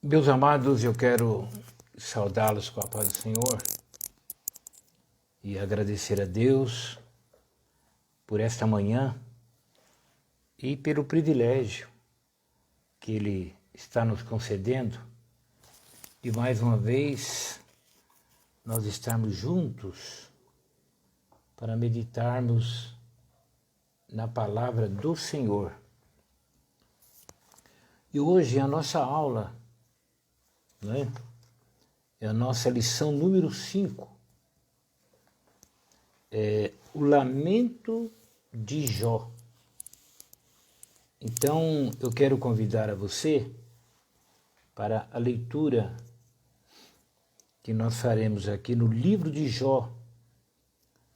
Meus amados, eu quero saudá-los com a paz do Senhor e agradecer a Deus por esta manhã e pelo privilégio que Ele está nos concedendo de mais uma vez nós estarmos juntos para meditarmos na palavra do Senhor. E hoje a nossa aula, é a nossa lição número 5, é o lamento de Jó. Então eu quero convidar a você para a leitura que nós faremos aqui no livro de Jó,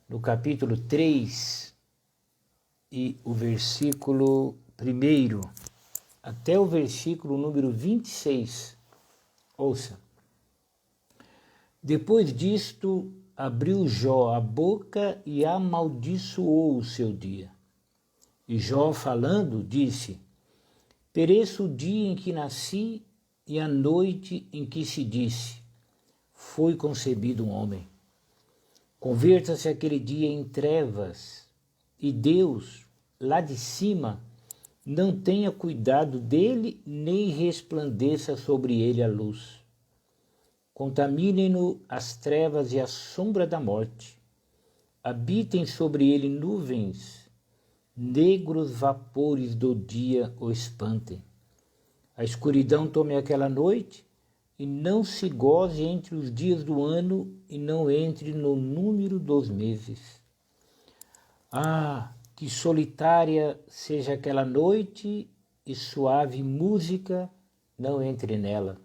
no capítulo 3 e o versículo 1 até o versículo número 26. Ouça. Depois disto, abriu Jó a boca e amaldiçoou o seu dia. E Jó, falando, disse: pereça o dia em que nasci e a noite em que se disse: foi concebido um homem. Converta-se aquele dia em trevas, e Deus, lá de cima, não tenha cuidado dele, nem resplandeça sobre ele a luz. Contaminem-no as trevas e a sombra da morte. Habitem sobre ele nuvens, negros vapores do dia o espantem. A escuridão tome aquela noite, e não se goze entre os dias do ano, e não entre no número dos meses. Ah, que solitária seja aquela noite, e suave música não entre nela.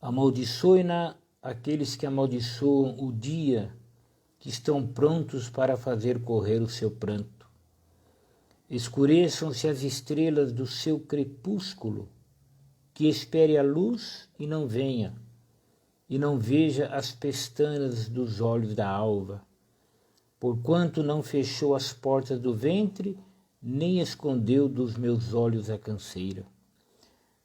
Amaldiçoe-na aqueles que amaldiçoam o dia, que estão prontos para fazer correr o seu pranto. Escureçam-se as estrelas do seu crepúsculo, que espere a luz e não venha, e não veja as pestanas dos olhos da alva. Porquanto não fechou as portas do ventre, nem escondeu dos meus olhos a canseira.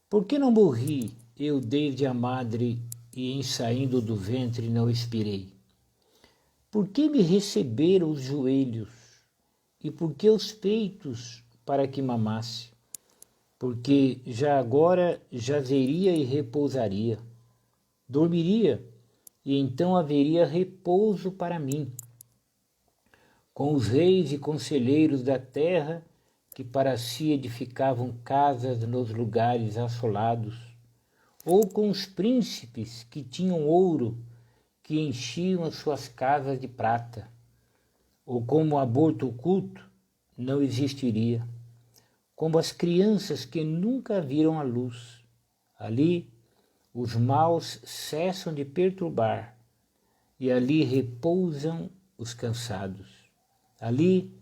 Por que não morri, eu desde a madre, e em saindo do ventre não expirei? Por que me receberam os joelhos, e por que os peitos, para que mamasse? Porque já agora jazeria e repousaria, dormiria, e então haveria repouso para mim, com os reis e conselheiros da terra, que para si edificavam casas nos lugares assolados, ou com os príncipes que tinham ouro, que enchiam as suas casas de prata, ou como o aborto oculto, não existiria, como as crianças que nunca viram a luz. Ali os maus cessam de perturbar, e ali repousam os cansados. Ali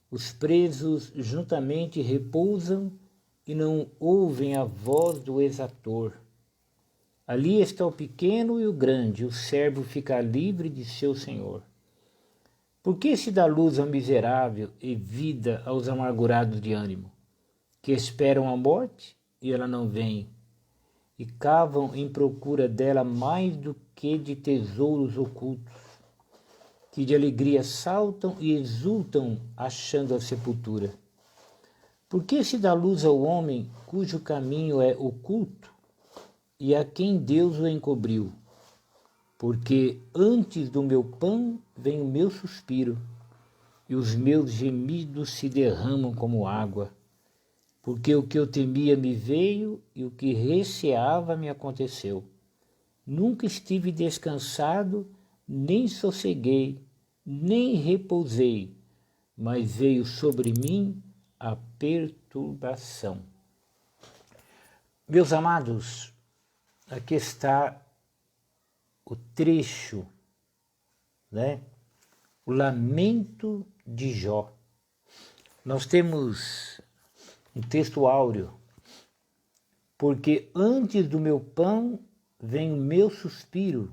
os presos juntamente repousam e não ouvem a voz do exator. Ali está o pequeno e o grande, o servo fica livre de seu senhor. Por que se dá luz ao miserável e vida aos amargurados de ânimo, que esperam a morte e ela não vem, e cavam em procura dela mais do que de tesouros ocultos, que de alegria saltam e exultam achando a sepultura? Por que se dá luz ao homem cujo caminho é oculto, e a quem Deus o encobriu? Porque antes do meu pão vem o meu suspiro, e os meus gemidos se derramam como água. Porque o que eu temia me veio, e o que receava me aconteceu. Nunca estive descansado, nem sosseguei, nem repousei, mas veio sobre mim a perturbação. Meus amados, aqui está o trecho, o lamento de Jó. Nós temos um texto áureo: porque antes do meu pão vem o meu suspiro,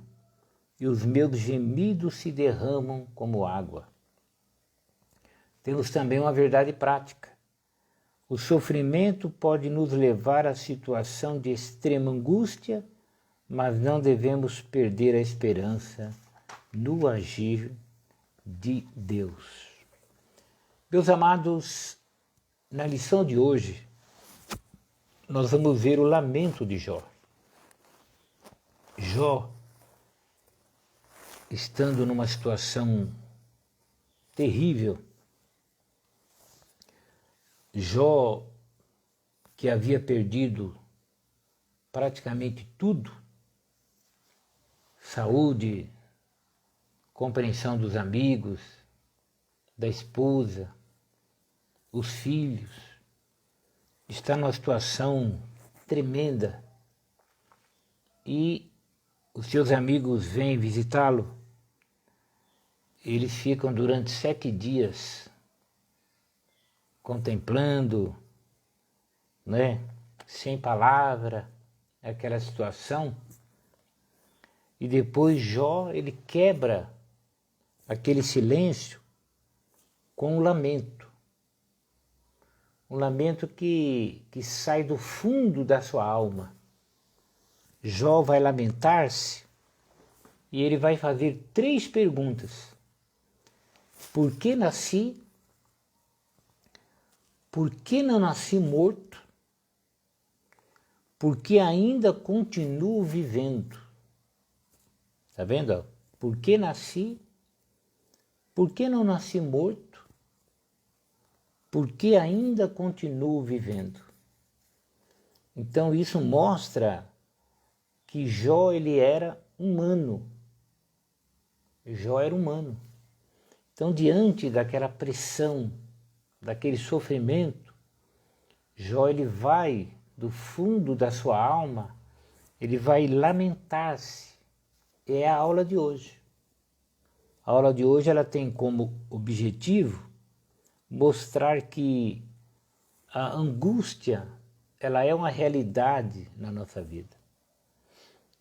e os meus gemidos se derramam como água. Temos também uma verdade prática: O sofrimento pode nos levar à situação de extrema angústia, mas não devemos perder a esperança no agir de Deus. Meus amados, na lição de hoje, nós vamos ver o lamento de Jó. Jó, estando numa situação terrível, Jó, que havia perdido praticamente tudo, saúde, compreensão dos amigos, da esposa, os filhos, está numa situação tremenda e os seus amigos vêm visitá-lo. Eles ficam durante 7 dias contemplando, né, sem palavra, aquela situação. E depois Jó, ele quebra aquele silêncio com um lamento. Um lamento que sai do fundo da sua alma. Jó vai lamentar-se e ele vai fazer 3 perguntas. Por que nasci? Por que não nasci morto? Por que ainda continuo vivendo? Está vendo? Por que nasci? Por que não nasci morto? Por que ainda continuo vivendo? Então isso mostra que Jó ele era humano. Jó era humano. Então, diante daquela pressão, daquele sofrimento, Jó ele vai do fundo da sua alma, ele vai lamentar-se. É a aula de hoje. A aula de hoje ela tem como objetivo mostrar que a angústia ela é uma realidade na nossa vida.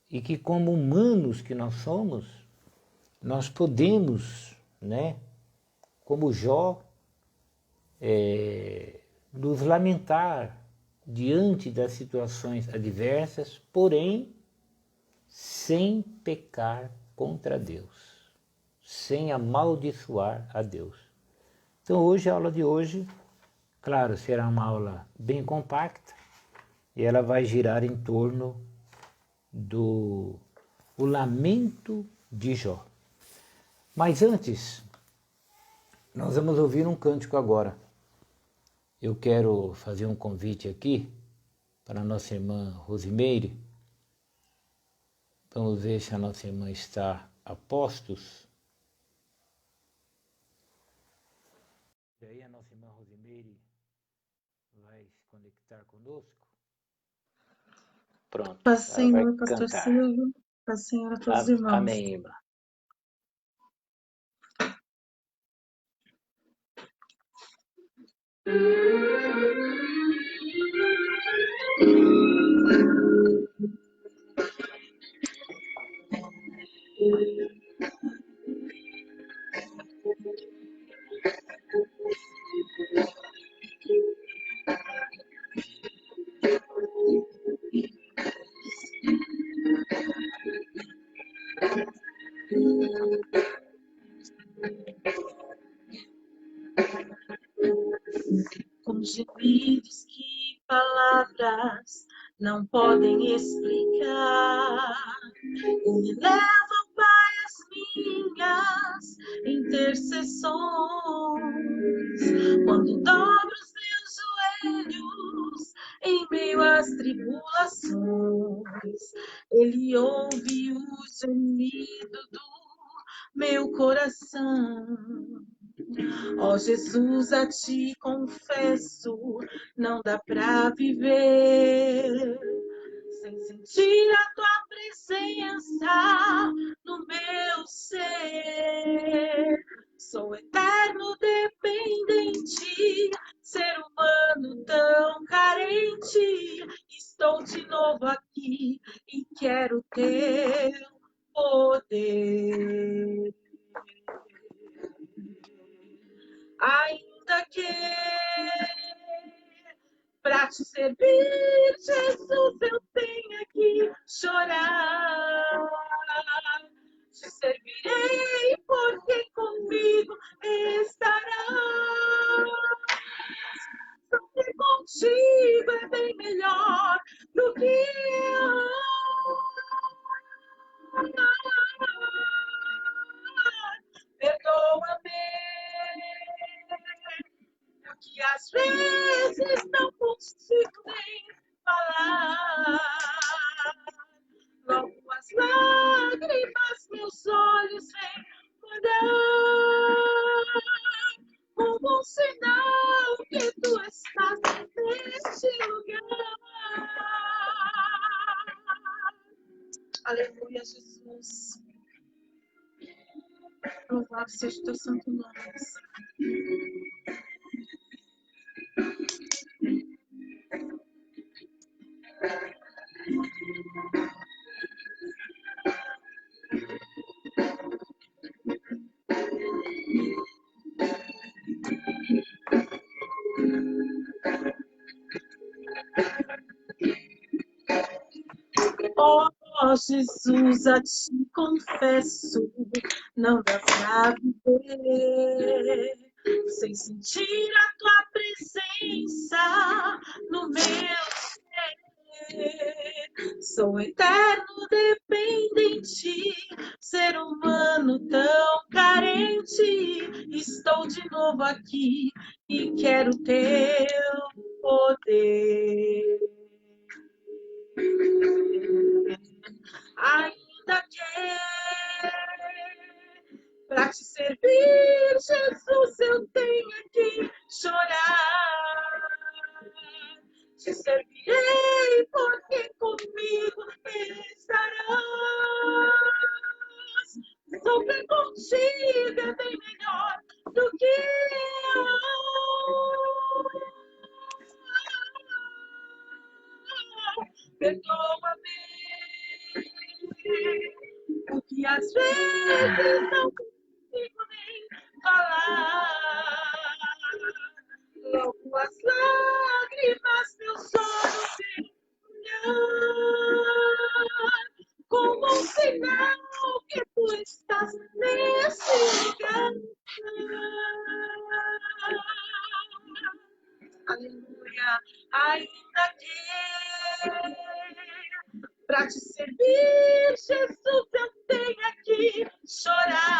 E que como humanos que nós somos, nós podemos, né, como Jó, nos lamentar diante das situações adversas, porém sem pecar contra Deus, sem amaldiçoar a Deus. Então hoje, a aula de hoje, claro, será uma aula bem compacta e ela vai girar em torno do lamento de Jó. Mas antes, nós vamos ouvir um cântico agora. Eu quero fazer um convite aqui para a nossa irmã Rosimeire. Vamos ver se a nossa irmã está a postos. E aí a nossa irmã Rosimeire vai se conectar conosco. Pronto, Paz ela vai Senhor, Pastor cantar. Silvio, paz Senhor a todos os irmãos. Amém, irmã. Com gemidos que palavras não podem explicar, e levam, Pai, as minhas intercessões. Quando dobro os meus joelhos em meio às tribulações, Ele ouve o gemido do meu coração. Ó Jesus, a ti confesso, não dá pra viver sem sentir a tua presença no meu ser. Sou eterno dependente, ser humano tão carente. Estou de novo aqui e quero teu poder. Ainda que te servir, Jesus, eu tenho que chorar. Te servirei porque comigo estará. Sofrer contigo é bem melhor do que perdoa-me, que às vezes não consigo nem falar. Logo as lágrimas meus olhos vêm molhar, como um sinal que tu estás neste lugar. Aleluia, Jesus. Louvado seja o teu santo nome. Oh, Jesus, a ti confesso, não dá pra viver sem sentir a tua presença no meu ser. Sou eterno dependente, ser humano tão carente. Estou de novo aqui e quero teu poder. Ainda que pra te servir, Jesus, eu tenho que chorar. Te servirei porque comigo estarás. Sofrer contigo é bem melhor do que perdoa-me, porque às vezes não consigo nem falar. Logo as lágrimas meus olhos vêm molhar, como um sinal que tu estás nesse lugar. Aleluia, ainda que pra te servir, Jesus, eu tenho que chorar.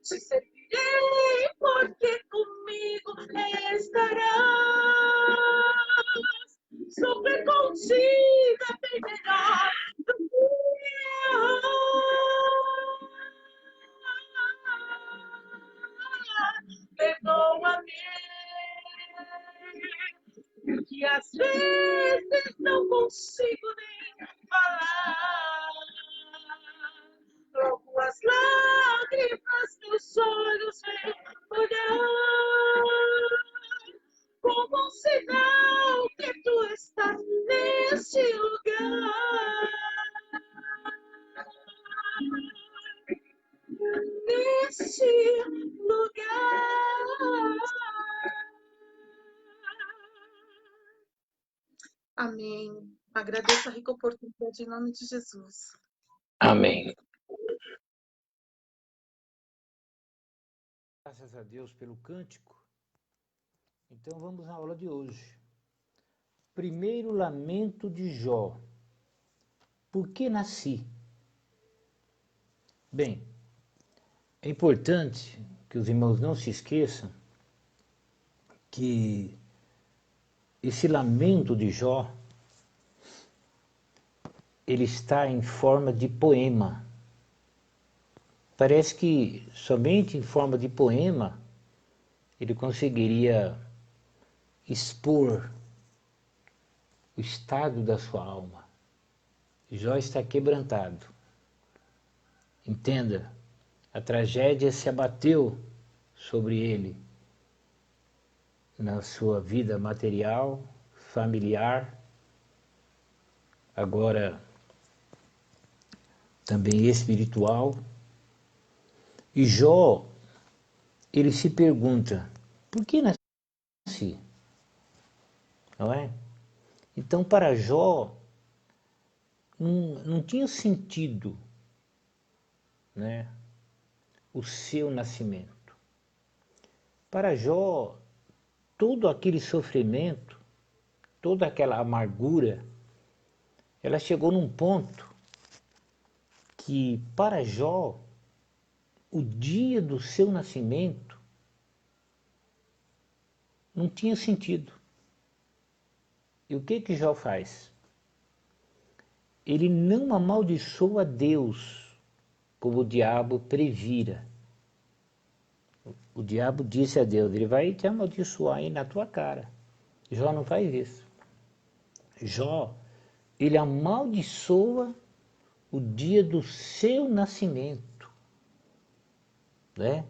Te servirei porque comigo estarás. Sofrer contigo é bem melhor do que perdoa-me, que às vezes não consigo nem falar. Logo as lágrimas meus olhos vêm molhar, como um sinal que tu estás neste lugar. Neste lugar. Amém. Agradeço a rica oportunidade em nome de Jesus. Amém. Graças a Deus pelo cântico. Então vamos à aula de hoje. Primeiro lamento de Jó. Por que nasci? Bem, é importante que os irmãos não se esqueçam que esse lamento de Jó, ele está em forma de poema. Parece que somente em forma de poema ele conseguiria expor o estado da sua alma. Jó está quebrantado. Entenda, a tragédia se abateu sobre ele na sua vida material, familiar, agora também espiritual. E Jó, ele se pergunta, por que nasci? não é? Então, para Jó, não tinha sentido, né, o seu nascimento. Para Jó, todo aquele sofrimento, toda aquela amargura, ela chegou num ponto que, para Jó, o dia do seu nascimento não tinha sentido. E o que Jó faz? Ele não amaldiçoa Deus, como o diabo previra. O diabo disse a Deus, ele vai te amaldiçoar aí na tua cara. Jó não faz isso. Jó, ele amaldiçoa o dia do seu nascimento, né?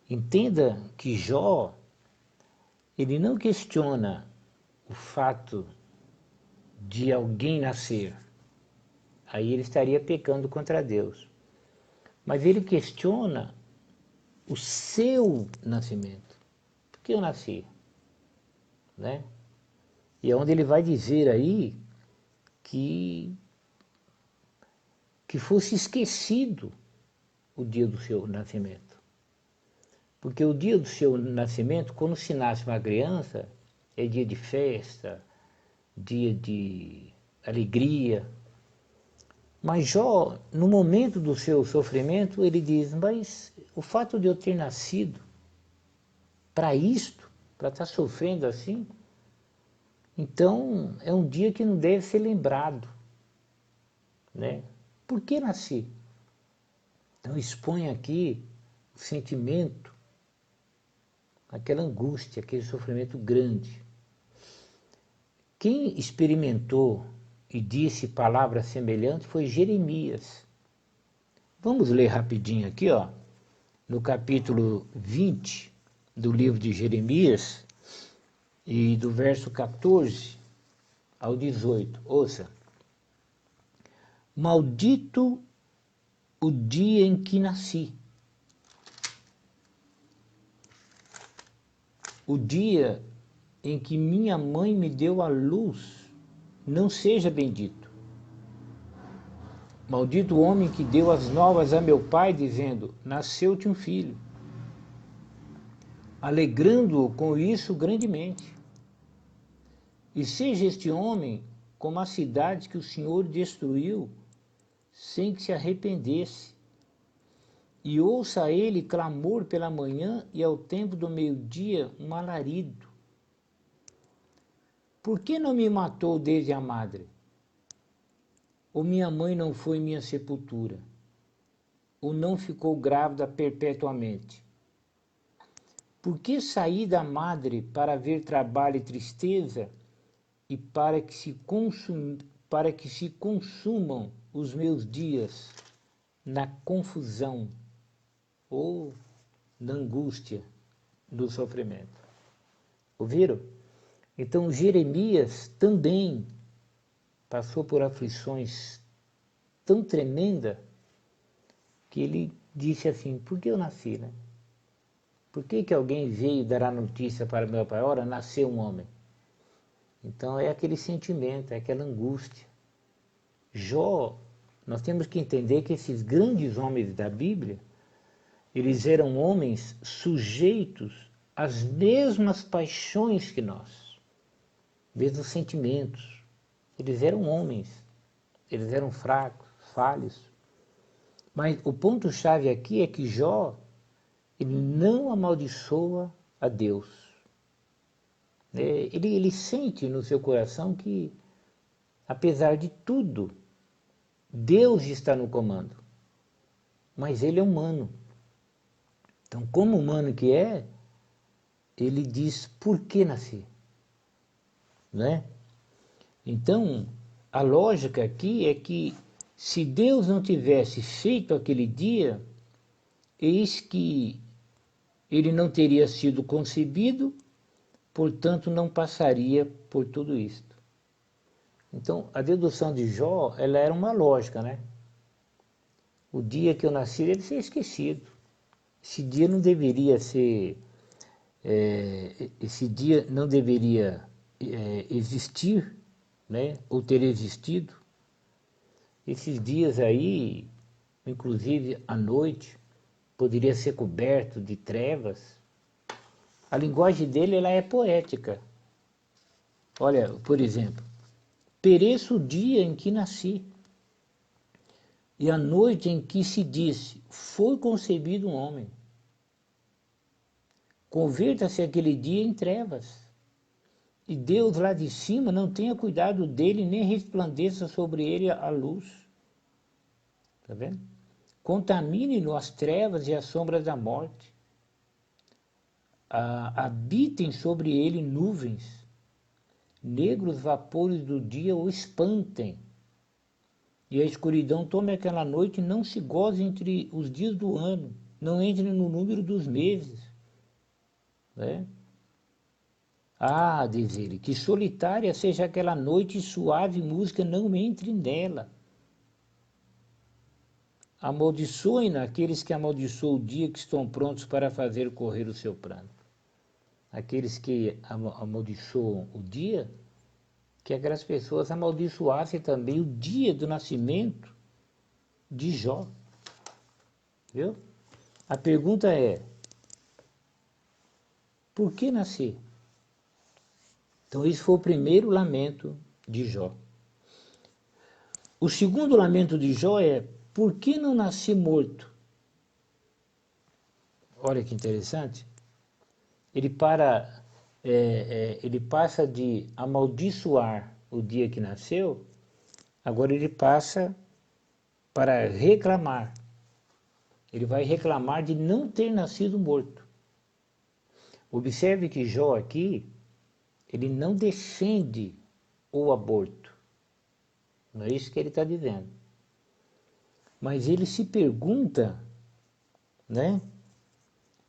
Entenda que Jó, ele não questiona o fato de alguém nascer. Aí ele estaria pecando contra Deus. Mas ele questiona o seu nascimento. Por que eu nasci? Né? E é onde ele vai dizer aí que fosse esquecido o dia do seu nascimento. Porque o dia do seu nascimento, quando se nasce uma criança, é dia de festa, dia de alegria. Mas Jó, no momento do seu sofrimento, ele diz, mas o fato de eu ter nascido para isto, para estar sofrendo assim, então é um dia que não deve ser lembrado, né? Por que nasci? Então expõe aqui o sentimento, aquela angústia, aquele sofrimento grande. Quem experimentou e disse palavras semelhantes foi Jeremias. Vamos ler rapidinho aqui, ó, no capítulo 20 do livro de Jeremias, e do verso 14 ao 18. Ouça. Maldito o dia em que nasci, o dia em que minha mãe me deu a luz, não seja bendito. Maldito o homem que deu as novas a meu pai, dizendo, nasceu-te um filho, alegrando-o com isso grandemente. E seja este homem como a cidade que o Senhor destruiu, sem que se arrependesse, e ouça a ele clamor pela manhã e ao tempo do meio-dia um alarido. Por que não me matou desde a madre? Ou minha mãe não foi minha sepultura? Ou não ficou grávida perpetuamente? Por que saí da madre para ver trabalho e tristeza e para que se consumam os meus dias na confusão ou na angústia do sofrimento? Ouviram? Então Jeremias também passou por aflições tão tremendas que ele disse assim, por que eu nasci, né? Por que alguém veio dar a notícia para meu pai, ora, nasceu um homem? Então é aquele sentimento, é aquela angústia. Jó, nós temos que entender que esses grandes homens da Bíblia, eles eram homens sujeitos às mesmas paixões que nós, mesmos sentimentos. Eles eram homens, eles eram fracos, falhos. Mas o ponto-chave aqui é que Jó, ele não amaldiçoa a Deus. Ele sente no seu coração que, apesar de tudo, Deus está no comando. Mas ele é humano. Então, como humano que é, ele diz, por que nasci? Né? Então, a lógica aqui é que, se Deus não tivesse feito aquele dia, eis que ele não teria sido concebido, portanto não passaria por tudo isto. Então, a dedução de Jó, ela era uma lógica, né? O dia que eu nasci deve ser esquecido. Esse dia não deveria ser, esse dia não deveria existir, né? Ou ter existido. Esses dias aí, inclusive à noite, poderia ser coberto de trevas. A linguagem dele ela é poética. Olha, por exemplo, pereço o dia em que nasci, e a noite em que se disse, foi concebido um homem. Converta-se aquele dia em trevas, e Deus lá de cima não tenha cuidado dele, nem resplandeça sobre ele a luz. Está vendo? Contamine-no as trevas e as sombras da morte. Habitem sobre ele nuvens, negros vapores do dia o espantem, e a escuridão tome aquela noite e não se goze entre os dias do ano, não entre no número dos meses. Né? Diz ele, que solitária seja aquela noite e suave música não entre nela. Amaldiçoem-na aqueles que amaldiçoam o dia, que estão prontos para fazer correr o seu plano. Aqueles que amaldiçoam o dia, que aquelas pessoas amaldiçoassem também o dia do nascimento de Jó. Viu? A pergunta é, por que nascer? Então esse foi o primeiro lamento de Jó. O segundo lamento de Jó é, por que não nasci morto? Olha que interessante. Ele passa de amaldiçoar o dia que nasceu, agora ele passa para reclamar. Ele vai reclamar de não ter nascido morto. Observe que Jó aqui, ele não defende o aborto. Não é isso que ele está dizendo. Mas ele se pergunta, né?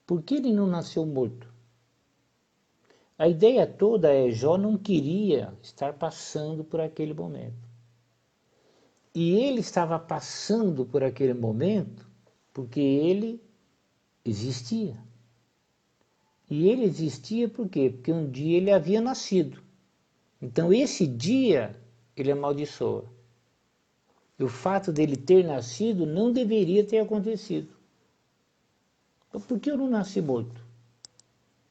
Por que ele não nasceu morto? A ideia toda é, Jó não queria estar passando por aquele momento. E ele estava passando por aquele momento porque ele existia. E ele existia por quê? Porque um dia ele havia nascido. Então esse dia ele amaldiçoa. E o fato dele ter nascido não deveria ter acontecido. Então por que eu não nasci morto?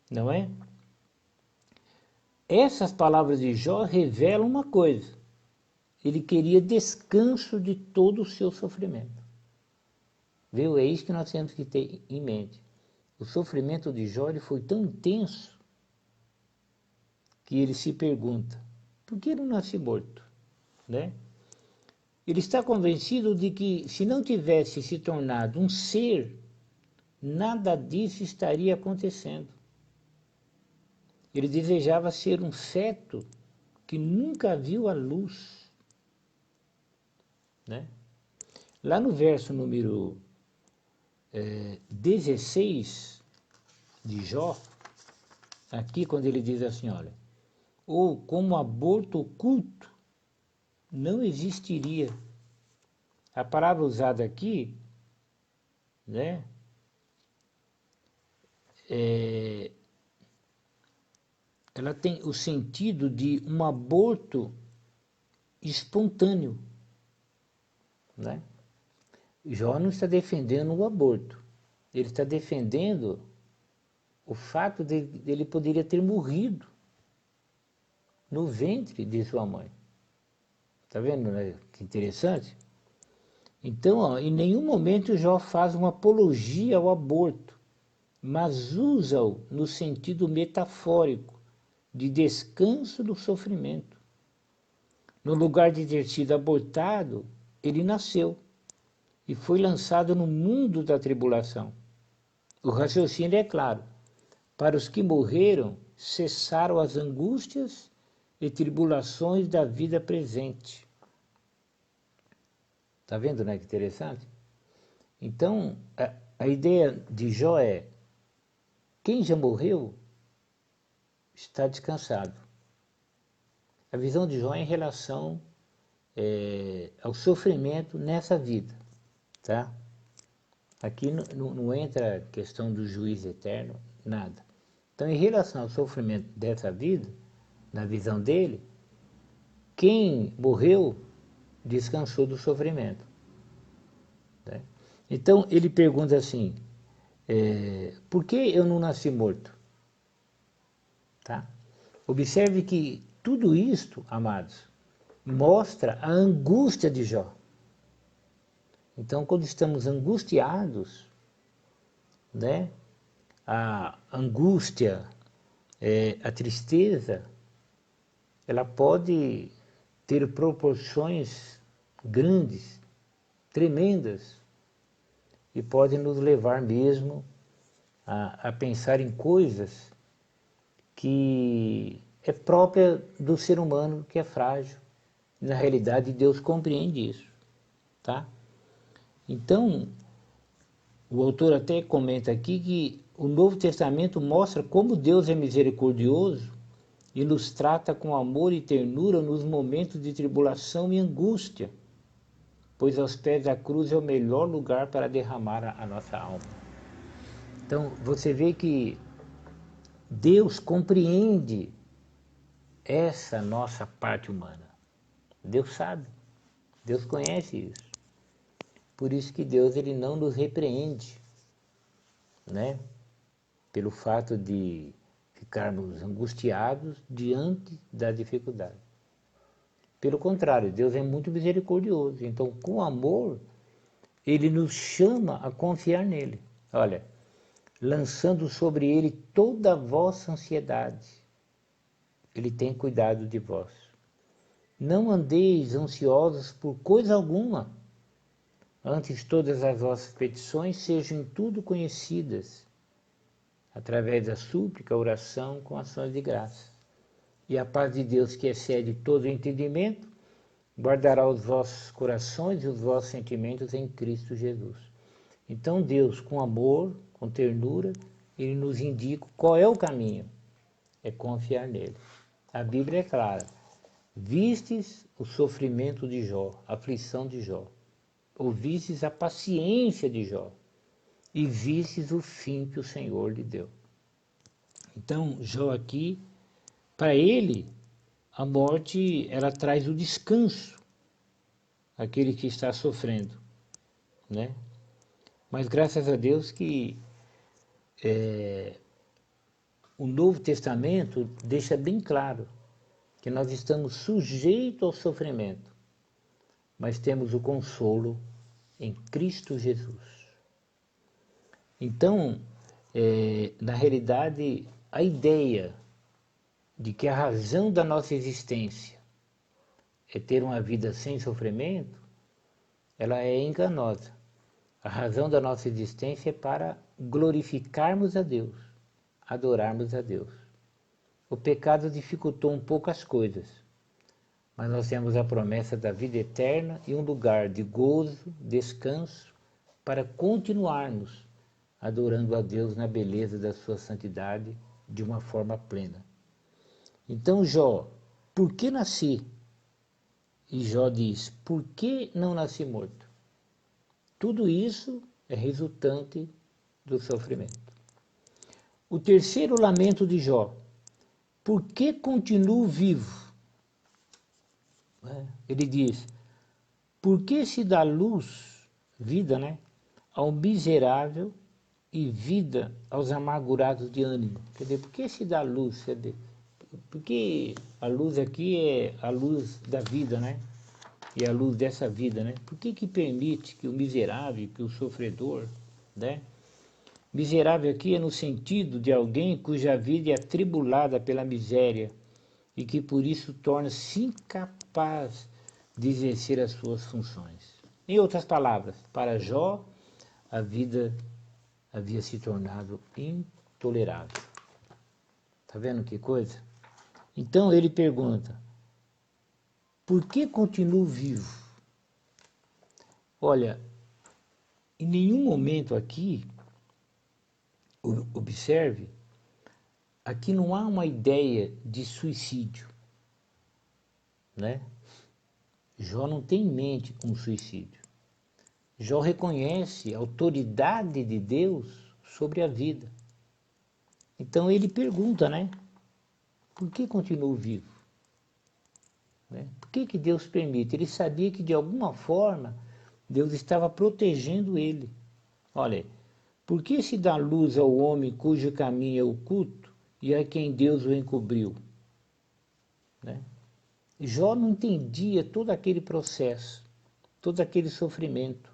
Não é? Essas palavras de Jó revelam uma coisa. Ele queria descanso de todo o seu sofrimento. Viu? É isso que nós temos que ter em mente. O sofrimento de Jó foi tão intenso que ele se pergunta, por que não nasci morto? Né? Ele está convencido de que se não tivesse se tornado um ser, nada disso estaria acontecendo. Ele desejava ser um feto que nunca viu a luz. Né? Lá no verso número 16 de Jó, aqui quando ele diz assim, olha, ou como aborto oculto não existiria. A palavra usada aqui, né, ela tem o sentido de um aborto espontâneo. Né? Jó não está defendendo o aborto, ele está defendendo o fato de ele poderia ter morrido no ventre de sua mãe. Está vendo, né? Que interessante? Então, em nenhum momento Jó faz uma apologia ao aborto, mas usa-o no sentido metafórico, de descanso do sofrimento. No lugar de ter sido abortado, ele nasceu e foi lançado no mundo da tribulação. O raciocínio é claro. Para os que morreram, cessaram as angústias e tribulações da vida presente. Está vendo, né, que interessante? Então, a ideia de Jó é, quem já morreu está descansado. A visão de Jó é em relação ao sofrimento nessa vida. Tá? Aqui não entra a questão do juízo eterno, nada. Então, em relação ao sofrimento dessa vida, na visão dele, quem morreu descansou do sofrimento. Né? Então ele pergunta assim, por que eu não nasci morto? Tá? Observe que tudo isto, amados, mostra a angústia de Jó. Então, quando estamos angustiados, né, a angústia, a tristeza, ela pode ter proporções grandes, tremendas, e pode nos levar mesmo a pensar em coisas que é própria do ser humano, que é frágil. Na realidade, Deus compreende isso, tá? Então, o autor até comenta aqui que o Novo Testamento mostra como Deus é misericordioso e nos trata com amor e ternura nos momentos de tribulação e angústia, pois aos pés da cruz é o melhor lugar para derramar a nossa alma. Então, você vê que Deus compreende essa nossa parte humana. Deus sabe, Deus conhece isso. Por isso que Deus ele não nos repreende, né? Pelo fato de ficarmos angustiados diante da dificuldade. Pelo contrário, Deus é muito misericordioso. Então, com amor, ele nos chama a confiar nele. Olha, lançando sobre ele toda a vossa ansiedade. Ele tem cuidado de vós. Não andeis ansiosos por coisa alguma. Antes, todas as vossas petições sejam em tudo conhecidas, através da súplica, oração, com ações de graça. E a paz de Deus, que excede todo o entendimento, guardará os vossos corações e os vossos sentimentos em Cristo Jesus. Então Deus, com amor, com ternura, ele nos indica qual é o caminho. É confiar nele. A Bíblia é clara. Vistes o sofrimento de Jó, a aflição de Jó. Ouvistes a paciência de Jó e vistes o fim que o Senhor lhe deu. Então, Jó aqui, para ele, a morte, ela traz o descanso àquele que está sofrendo, né? Mas graças a Deus que o Novo Testamento deixa bem claro que nós estamos sujeitos ao sofrimento, mas temos o consolo em Cristo Jesus. Então, na realidade, a ideia de que a razão da nossa existência é ter uma vida sem sofrimento, ela é enganosa. A razão da nossa existência é para glorificarmos a Deus, adorarmos a Deus. O pecado dificultou um pouco as coisas, mas nós temos a promessa da vida eterna e um lugar de gozo, descanso, para continuarmos adorando a Deus na beleza da sua santidade de uma forma plena. Então Jó, por que nasci? E Jó diz, por que não nasci morto? Tudo isso é resultante do sofrimento. O terceiro lamento de Jó, por que continuo vivo? Ele diz, por que se dá luz, vida, né, ao miserável e vida aos amargurados de ânimo? Quer dizer, por que se dá luz? Quer dizer, porque a luz aqui é a luz da vida, né? E a luz dessa vida, né? Por que permite que o miserável, que o sofredor, né? Miserável aqui é no sentido de alguém cuja vida é atribulada pela miséria e que por isso torna-se incapaz de exercer as suas funções. Em outras palavras, para Jó, a vida havia se tornado intolerável. Tá vendo que coisa? Então ele pergunta, por que continuo vivo? Olha, em nenhum momento aqui, observe, aqui não há uma ideia de suicídio, né? Jó não tem em mente um suicídio. Jó reconhece a autoridade de Deus sobre a vida. Então ele pergunta, né? por que continuo vivo? Né? Por que Deus permite? Ele sabia que de alguma forma Deus estava protegendo ele. Olha, por que se dá luz ao homem cujo caminho é oculto e a quem Deus o encobriu? Né? Jó não entendia todo aquele processo, todo aquele sofrimento.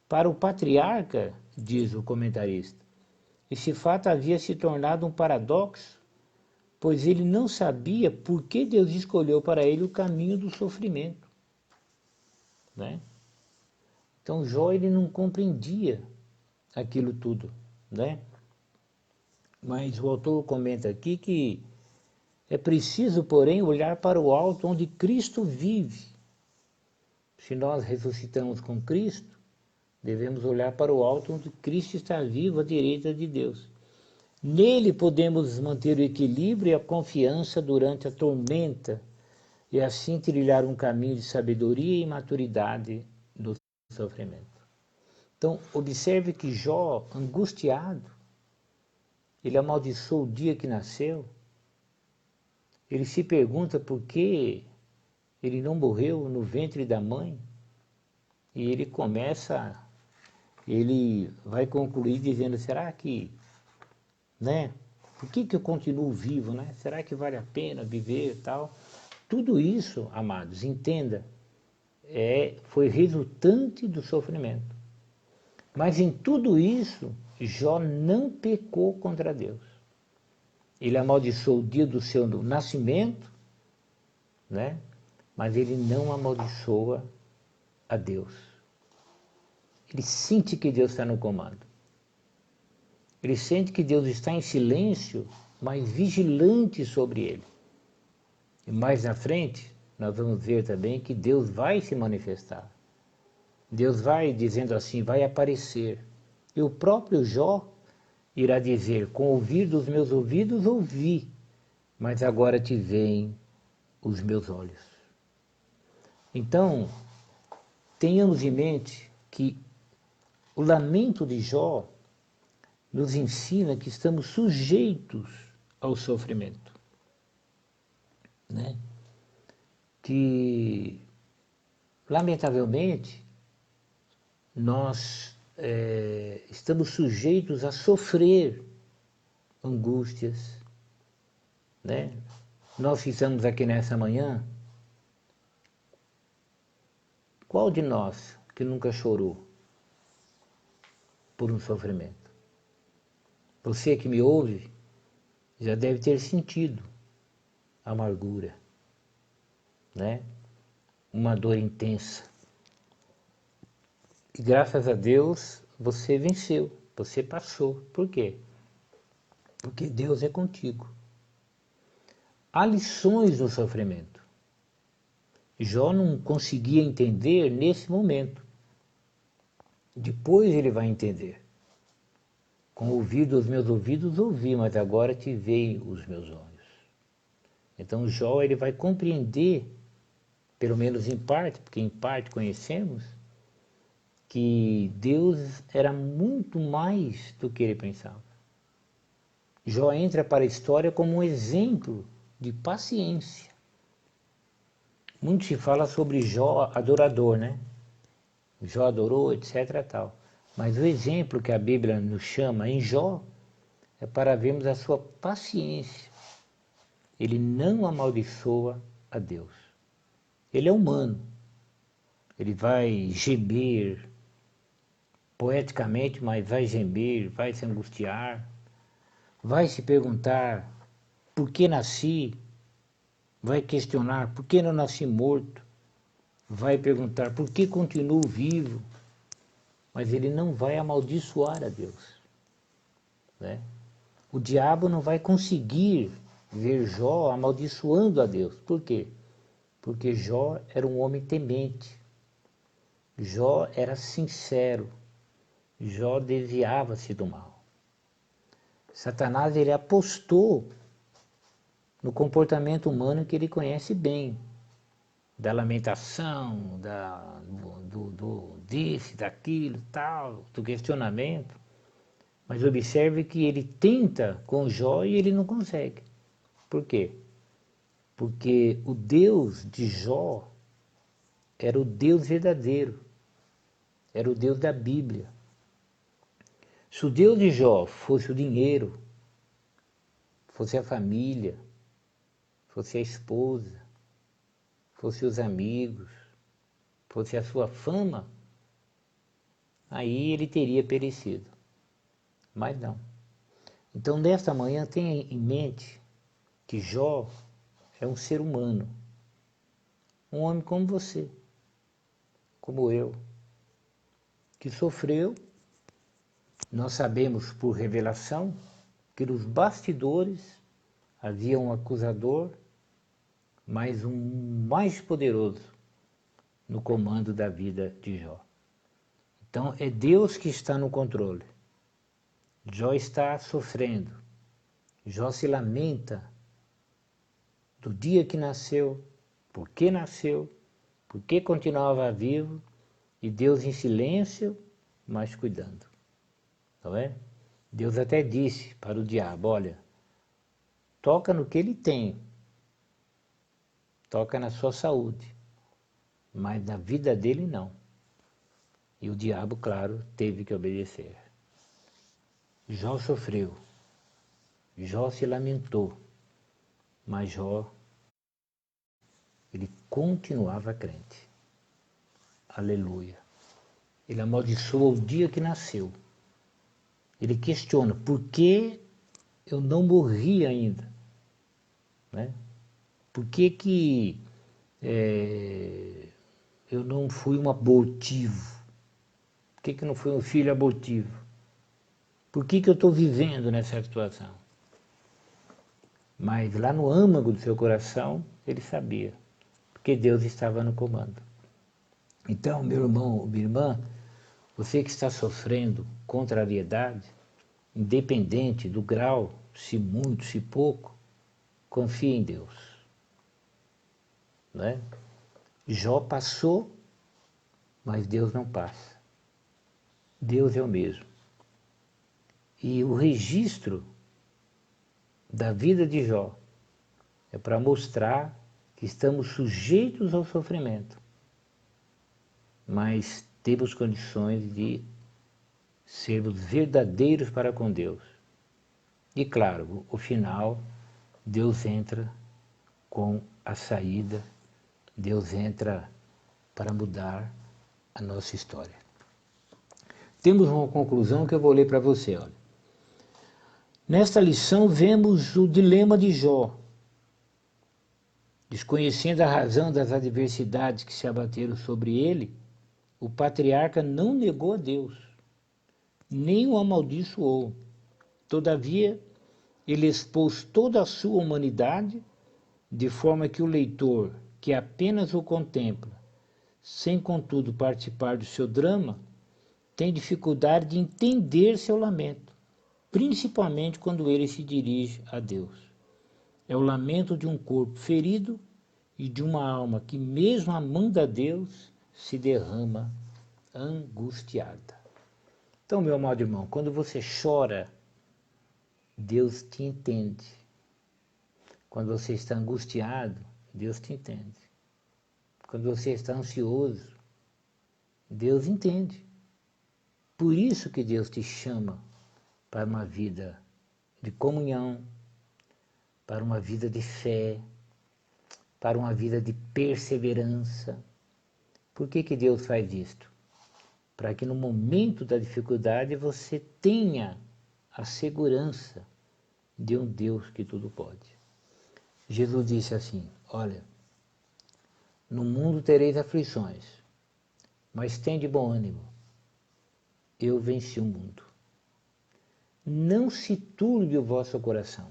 Para o patriarca, diz o comentarista, esse fato havia se tornado um paradoxo, pois ele não sabia por que Deus escolheu para ele o caminho do sofrimento. Né? Então Jó ele não compreendia aquilo tudo. Né? Mas o autor comenta aqui que é preciso, porém, olhar para o alto onde Cristo vive. Se nós ressuscitamos com Cristo, devemos olhar para o alto onde Cristo está vivo à direita de Deus. Nele podemos manter o equilíbrio e a confiança durante a tormenta e assim trilhar um caminho de sabedoria e maturidade do sofrimento. Então, observe que Jó, angustiado, ele amaldiçoou o dia que nasceu, ele se pergunta por que ele não morreu no ventre da mãe, e ele vai concluir dizendo, será que, né, por que eu continuo vivo, né? Será que vale a pena viver e tal? Tudo isso, amados, entenda, foi resultante do sofrimento. Mas em tudo isso, Jó não pecou contra Deus. Ele amaldiçoou o dia do seu nascimento, né? Mas ele não amaldiçoa a Deus. Ele sente que Deus está no comando. Ele sente que Deus está em silêncio, mas vigilante sobre ele. E mais na frente, nós vamos ver também que Deus vai se manifestar. Deus vai, dizendo assim, vai aparecer. E o próprio Jó irá dizer, com o ouvir dos meus ouvidos ouvi, mas agora te veem os meus olhos. Então, tenhamos em mente que o lamento de Jó nos ensina que estamos sujeitos ao sofrimento. Né? Que, lamentavelmente, nós estamos sujeitos a sofrer angústias. Né? Nós que estamos aqui nessa manhã, qual de nós que nunca chorou por um sofrimento? Você que me ouve já deve ter sentido amargura, né? Uma dor intensa. E graças a Deus você venceu, você passou. Por quê? Porque Deus é contigo. Há lições no sofrimento. Jó não conseguia entender nesse momento. Depois ele vai entender. Com o ouvido dos meus ouvidos ouvi, mas agora te veem os meus olhos. Então Jó ele vai compreender, pelo menos em parte, porque em parte conhecemos, que Deus era muito mais do que ele pensava. Jó entra para a história como um exemplo de paciência. Muito se fala sobre Jó adorador, né? Jó adorou, etc. tal. Mas o exemplo que a Bíblia nos chama em Jó é para vermos a sua paciência. Ele não amaldiçoa a Deus. Ele é humano. Ele vai gemer, poeticamente, mas vai gemer, vai se angustiar, vai se perguntar por que nasci, vai questionar por que não nasci morto, vai perguntar por que continuo vivo, mas ele não vai amaldiçoar a Deus. Né? O diabo não vai conseguir ver Jó amaldiçoando a Deus. Por quê? Porque Jó era um homem temente. Jó era sincero. Jó desviava-se do mal. Satanás ele apostou no comportamento humano que ele conhece bem, da lamentação, disso, daquilo, tal, do questionamento. Mas observe que ele tenta com Jó e ele não consegue. Por quê? Porque o Deus de Jó era o Deus verdadeiro, era o Deus da Bíblia. Se o Deus de Jó fosse o dinheiro, fosse a família, fosse a esposa, fosse os amigos, fosse a sua fama, aí ele teria perecido. Mas não. Então, nesta manhã, tenha em mente que Jó é um ser humano, um homem como você, como eu, que sofreu. Nós sabemos por revelação que nos bastidores havia um acusador, mas um mais poderoso no comando da vida de Jó. Então é Deus que está no controle. Jó está sofrendo. Jó se lamenta do dia que nasceu, por que continuava vivo, e Deus em silêncio, mas cuidando. Não é? Deus até disse para o diabo, olha, toca no que ele tem, toca na sua saúde, mas na vida dele não. E o diabo, claro, teve que obedecer. Jó sofreu, Jó se lamentou, mas Jó, ele continuava crente. Aleluia. Ele amaldiçoa o dia que nasceu. Ele questiona, por que eu não morri ainda? Né? Por que eu não fui um abortivo? Por que eu não fui um filho abortivo? Por que eu estou vivendo nessa situação? Mas lá no âmago do seu coração, ele sabia, porque Deus estava no comando. Então, meu irmão, minha irmã, você que está sofrendo contrariedade, independente do grau, se muito, se pouco, confie em Deus. Né? Jó passou, mas Deus não passa. Deus é o mesmo. E o registro da vida de Jó é para mostrar que estamos sujeitos ao sofrimento, mas temos condições de sermos verdadeiros para com Deus. E claro, o final, Deus entra com a saída, Deus entra para mudar a nossa história. Temos uma conclusão que eu vou ler para você, olha. Nesta lição vemos o dilema de Jó. Desconhecendo a razão das adversidades que se abateram sobre ele, o patriarca não negou a Deus, nem o amaldiçoou. Todavia, ele expôs toda a sua humanidade, de forma que o leitor, que apenas o contempla, sem contudo participar do seu drama, tem dificuldade de entender seu lamento, principalmente quando ele se dirige a Deus. É o lamento de um corpo ferido e de uma alma que, mesmo amando a Deus, se derrama angustiada. Então, meu amado irmão, quando você chora, Deus te entende. Quando você está angustiado, Deus te entende. Quando você está ansioso, Deus entende. Por isso que Deus te chama para uma vida de comunhão, para uma vida de fé, para uma vida de perseverança. Por que Deus faz isto? Para que no momento da dificuldade você tenha a segurança de um Deus que tudo pode. Jesus disse assim, olha, no mundo tereis aflições, mas tende bom ânimo, eu venci o mundo. Não se turbe o vosso coração.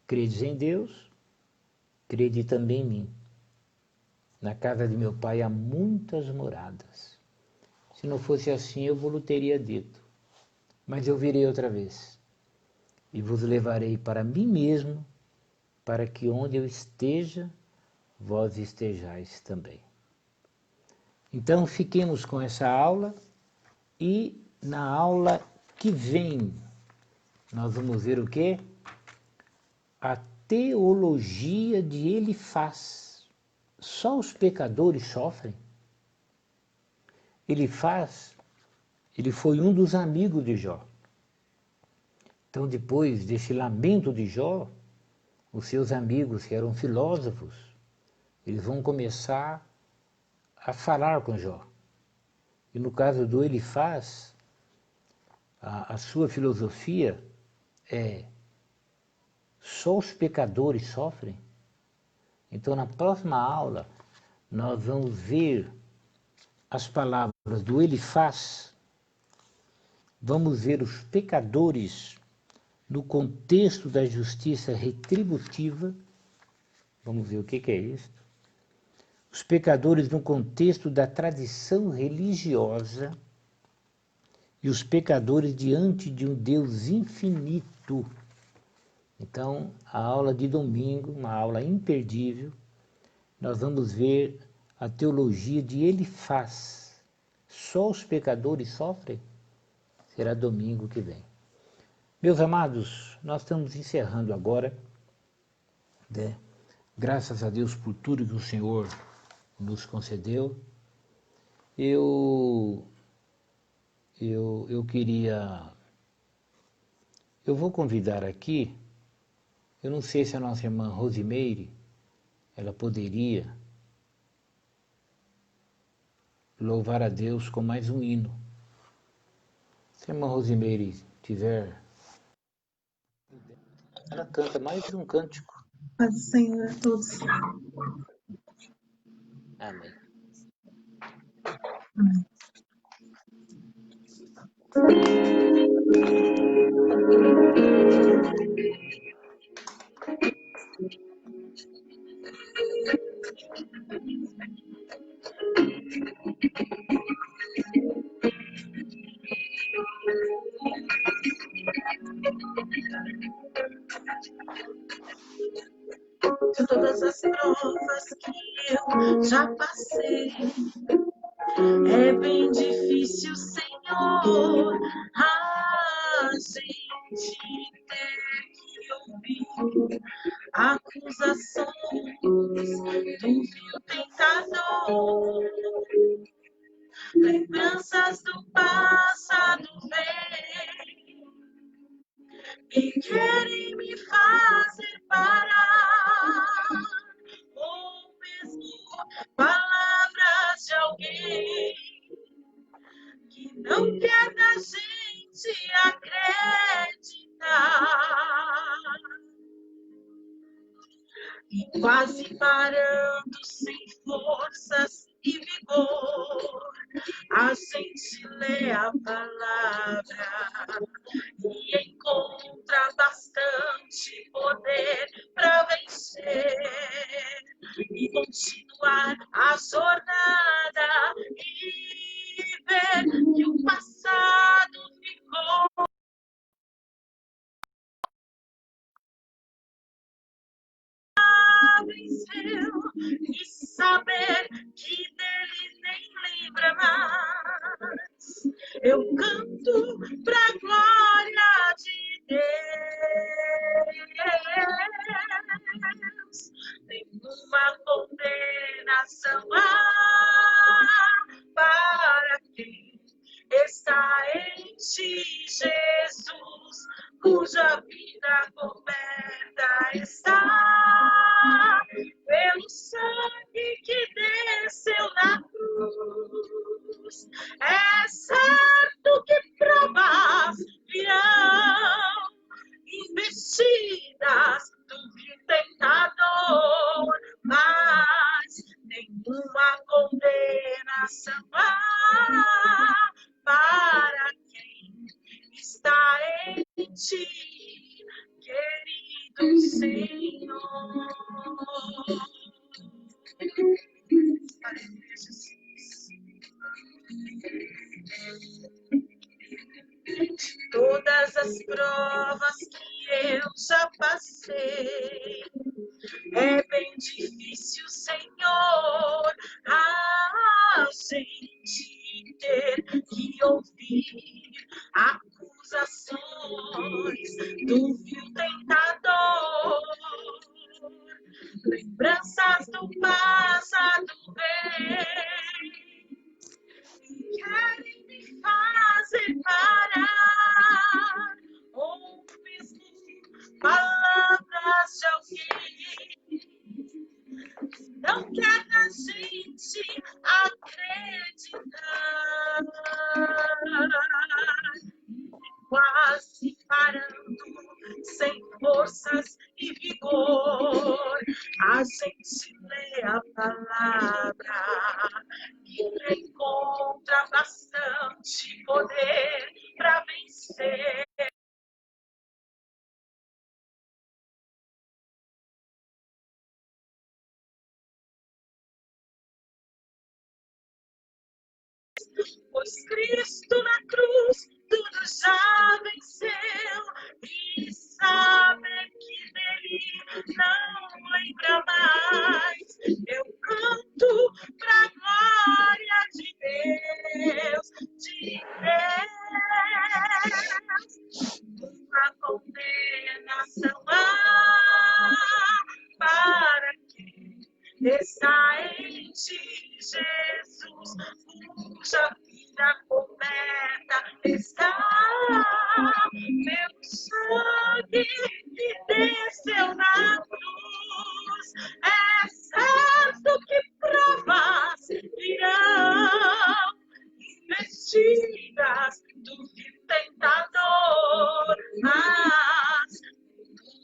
Credes em Deus, crede também em mim. Na casa de meu pai há muitas moradas. Se não fosse assim, eu vos teria dito. Mas eu virei outra vez, e vos levarei para mim mesmo, para que onde eu esteja, vós estejais também. Então, fiquemos com essa aula, e na aula que vem, nós vamos ver o quê? A teologia de Elifaz. Só os pecadores sofrem? Elifaz, ele foi um dos amigos de Jó. Então, depois desse lamento de Jó, os seus amigos, que eram filósofos, eles vão começar a falar com Jó. E no caso do Elifaz, a sua filosofia é: só os pecadores sofrem? Então, na próxima aula, nós vamos ver as palavras do Elifaz, vamos ver os pecadores no contexto da justiça retributiva, vamos ver o que é isso, os pecadores no contexto da tradição religiosa e os pecadores diante de um Deus infinito. Então, a aula de domingo, uma aula imperdível, nós vamos ver a teologia de Elifaz. Só os pecadores sofrem? Será domingo que vem. Meus amados, nós estamos encerrando agora, né? Graças a Deus por tudo que o Senhor nos concedeu. Eu queria... Eu vou convidar aqui, eu não sei se a nossa irmã Rosimeire, ela poderia louvar a Deus com mais um hino. Se a irmã Rosimeire tiver, ela canta mais um cântico. Paz do Senhor a todos. Amém. De todas as provas que eu já passei, é bem difícil, Senhor, a gente ter que ouvir acusações do vil tentador. Lembranças do passado vêm e querem me fazer parar, ou mesmo palavras de alguém que não quer da gente acreditar. E quase parando sem forças e vigor, a gente lê a palavra e encontra bastante poder para vencer e continuar a jornada e ver que o passado ficou venceu e saber que dele nem lembra mais. Eu canto pra glória de Deus. Nenhuma condenação há para quem está em ti, Jesus, cuja vida coberta está pelo sangue que desceu na cruz. É certo que provas virão, investidas do vil tentador, mas nenhuma condenação há para quem está em ti, querido Senhor. Aleluia, Jesus. Todas as provas que eu já passei, é bem difícil, Senhor, a gente ter que ouvir acusações do vil tentador. lembranças do passado vêm, querem me fazer parar, ou mesmo palavras de alguém não quer a gente acreditar, quase parando, sem forças e vigor, a gente lê a palavra e encontra bastante poder para vencer. Pois Cristo na cruz tudo já venceu, e sabe que dele não lembra mais. Eu canto pra glória de Deus, uma condenação para quem está em ti, Jesus, cuja vida coberta está. Meu sangue que desceu na cruz, é certo que provas virão, investidas do que tentador, mas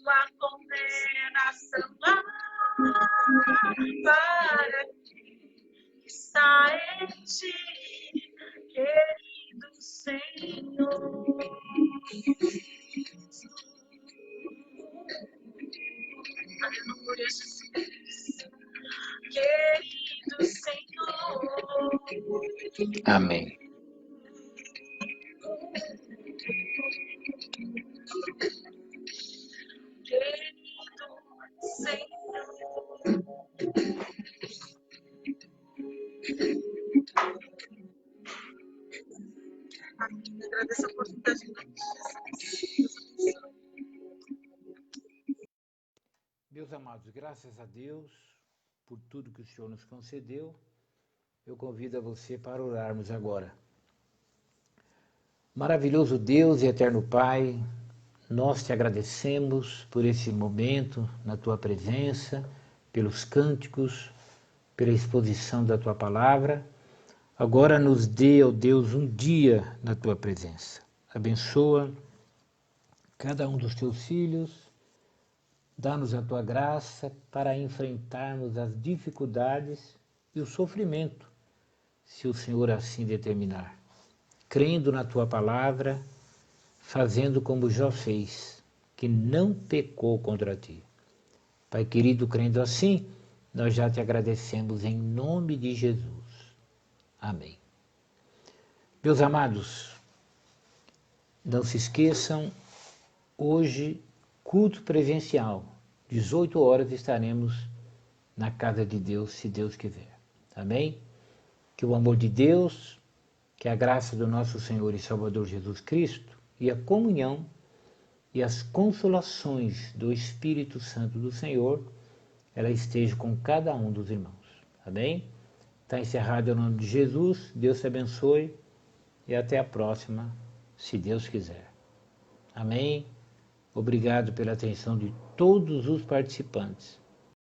uma condenação para quem está em ti, querido Senhor. Aleluia, Jesus. Querido Senhor. Amém. Querido Senhor. Amém. Agradeço a oportunidade de Jesus. Meus amados, graças a Deus por tudo que o Senhor nos concedeu, eu convido a você para orarmos agora. Maravilhoso Deus e eterno Pai, nós te agradecemos por esse momento na tua presença, pelos cânticos, pela exposição da tua palavra. Agora nos dê, ó Deus, um dia na tua presença. Abençoa cada um dos teus filhos, dá-nos a tua graça para enfrentarmos as dificuldades e o sofrimento, se o Senhor assim determinar. Crendo na tua palavra, fazendo como Jó fez, que não pecou contra ti. Pai querido, crendo assim, nós já te agradecemos em nome de Jesus. Amém. Meus amados, não se esqueçam, hoje, culto presencial, 18 horas estaremos na casa de Deus, se Deus quiser. Amém? Que o amor de Deus, que a graça do nosso Senhor e Salvador Jesus Cristo e a comunhão e as consolações do Espírito Santo do Senhor, ela esteja com cada um dos irmãos. Amém? Está encerrado em nome de Jesus. Deus te abençoe e até a próxima, se Deus quiser. Amém? Obrigado pela atenção de todos os participantes.